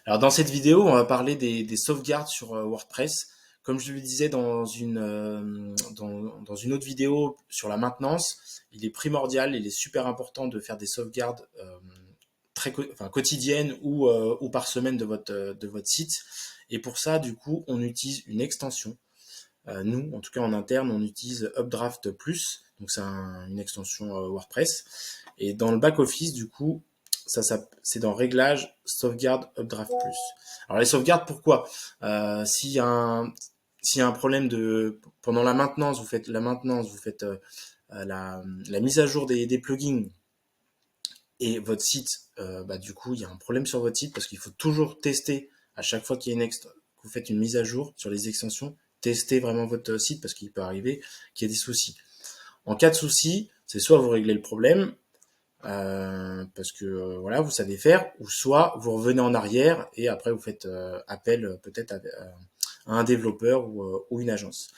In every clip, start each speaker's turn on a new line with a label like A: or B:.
A: Alors dans cette vidéo, on va parler des sauvegardes sur WordPress. Comme je le disais dans une autre vidéo sur la maintenance, il est primordial, il est super important de faire des sauvegardes quotidiennes ou par semaine de votre site. Et pour ça, du coup, on utilise une extension. Nous, en tout cas en interne, on utilise Updraft Plus. Donc c'est une extension WordPress. Et dans le back-office, du coup, c'est dans Réglages, Sauvegarde, Updraft Plus. Alors les sauvegardes, pourquoi s'il y a un problème pendant la maintenance, vous faites la mise à jour des plugins et votre site, du coup, il y a un problème sur votre site parce qu'il faut toujours tester à chaque fois qu'il y a que vous faites une mise à jour sur les extensions, tester vraiment votre site parce qu'il peut arriver qu'il y ait des soucis. En cas de souci, c'est soit vous réglez le problème, parce que voilà, vous savez faire, ou soit vous revenez en arrière et après vous faites appel peut-être à un développeur ou une agence.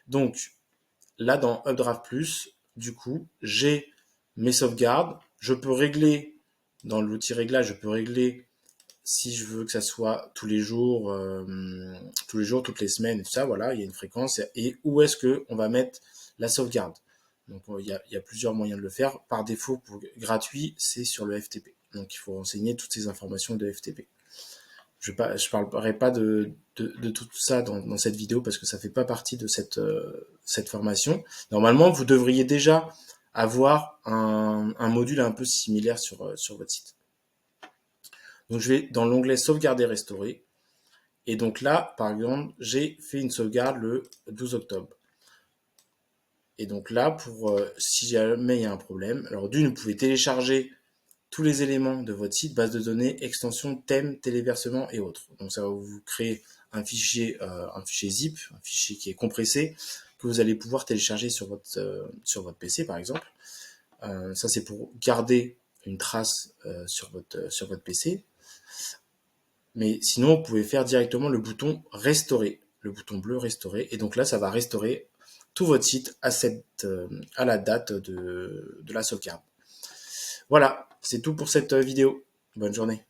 A: Donc là dans Updraft Plus, du coup, j'ai mes sauvegardes, je peux régler dans l'outil réglage, je peux régler si je veux que ça soit tous les jours, toutes les semaines et tout ça, voilà, il y a une fréquence et où est-ce que on va mettre la sauvegarde. Donc il y a plusieurs moyens de le faire. Par défaut, gratuit, c'est sur le FTP. Donc il faut renseigner toutes ces informations de FTP. Je parlerai pas de tout ça dans cette vidéo parce que ça fait pas partie de cette formation. Normalement, vous devriez déjà avoir un module un peu similaire sur votre site. Donc je vais dans l'onglet sauvegarder restaurer. Et donc là, par exemple, j'ai fait une sauvegarde le 12 octobre. Et donc là, si jamais il y a un problème, alors vous pouvez télécharger tous les éléments de votre site, base de données, extension, thème, téléversement et autres. Donc ça va vous créer un fichier zip, un fichier qui est compressé, que vous allez pouvoir télécharger sur votre PC par exemple. Ça c'est pour garder une trace sur votre PC. Mais sinon, vous pouvez faire directement le bouton restaurer, le bouton bleu restaurer. Et donc là, ça va restaurer tout votre site à la date de la sauvegarde. Voilà, c'est tout pour cette vidéo. Bonne journée.